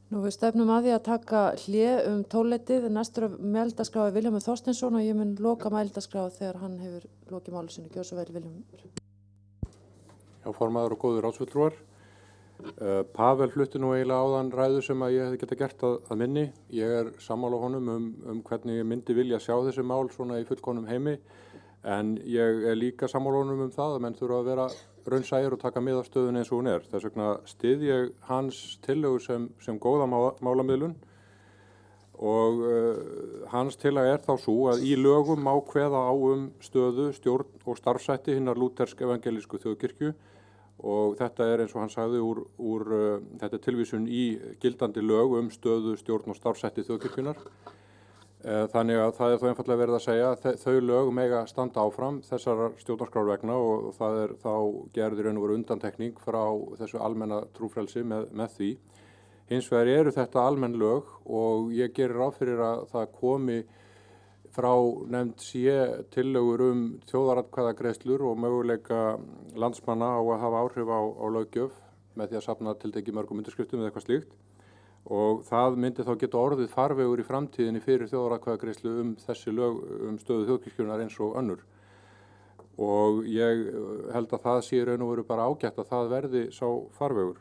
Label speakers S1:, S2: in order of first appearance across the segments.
S1: Nú við stefnum að því að taka hlé 12-leytið. Næstur mælendaskrá Vilhjálmur Þorsteinsson og ég mun loka mælendaskrá þegar hann hefur lokið máli sínu. Gjörðu svo vel, Vilhjálmur.
S2: Já, formaður og góðir ráðsfulltrúar. Pavel flutti nú eiginlega áðan ræðu sem að ég hefði getað gert að minni. Ég er sammála honum hvernig ég myndi vilja sjá þessi mál svona í fullkomnum heimi. En ég er líka sammála honum það að menn þurfa að vera raunsæir og taka mið af stöðunni eins og hún er. Þess vegna styð ég hans tillögu sem góða málamiðlun og hans tillaga er þá sú að í lögum má kveða á stöðu, stjórn og starfshætti hinnar lútersk-evangelísku þjóðkirkju og þetta er eins og hann sagði þetta er tilvísun í gildandi lög stöðu, stjórn og starfshætti þjóðkirkjunnar. Þannig að það er þó einfaldlega verið að segja að þau lög mega standa áfram þessar stjórnarskrár vegna og það er þá gerð í raun og veru undantekning frá þessu almenna trúfrelsi með því. Hins vegar eru þetta almenn lög og ég gerir ráð fyrir að það komi frá nefnd tillögur þjóðaratkvæðagreiðslur og möguleika landsmanna á að hafa áhrif á löggjöf með því að safna tiltekið mörgum undirskriftum eða eitthvað slíkt. Og það myndi þá geta orðið farvegur í framtíðinni fyrir þjóðaratkvæðagreiðslu þessi lög stöðu þjóðkirkjunnar eins og önnur. Og ég held að það sé raun og veru bara ágætt að það verði sá farvegur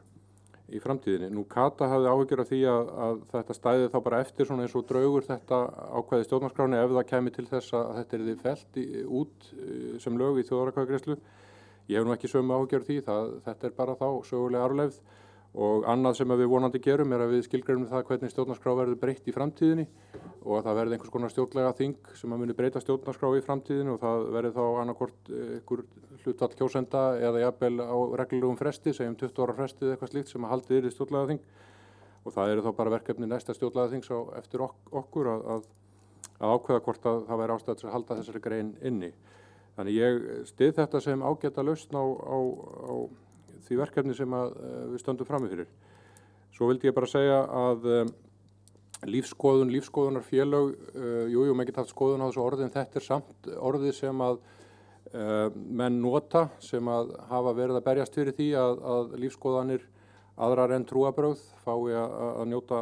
S2: í framtíðinni. Nú Kata hafði áhyggjur af því að þetta stæði þá bara eftir svona eins og draugur þetta ákvæði stjórnarskráni ef það kæmi til þess að þetta yrði fellt út sem lög í þjóðaratkvæðagreiðslu. Ég hef nú ekki sömu áhyggjur af því, þetta er bara þá sögulega arfleifð. Og annað sem við vonandi gerum er að við skilgreinum það hvernig stjórnarskrá verður breytt í framtíðinni og að það verði einhvers konar stjórnlega þing sem að muni breyta stjórnarskrá í framtíðinni og það verði þá annarkvort einhver hlutfall kjósenda eða jafnvel á reglulegum fresti, segjum 20 ára fresti eða eitthvað slíkt sem að haldið yrði stjórnlega þing og það eru þá bara verkefni næsta stjórnlega þings eftir okkur að ákveða hvort að það væri ástæða til að halda þessari grein inni. Þannig ég styð þetta sem ágæta lausn á því verkefni sem við stöndum frammi fyrir. Svo vildi ég bara segja að lífskoðunarfélög, maður geta haft skoðun á þessu orði en þetta er samt orðið sem að menn nota sem að hafa verið að berjast fyrir því að lífskoðanir aðrar en trúarbrögð fái að njóta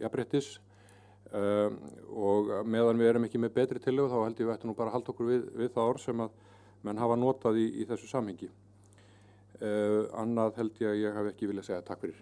S2: jafnréttis og meðan við erum ekki með betri tillögu þá held ég við ættum nú bara að halda okkur við það orð sem að menn hafa notað í þessu samhengi. Annað held ég að ég hafi ekki viljað segja takk fyrir.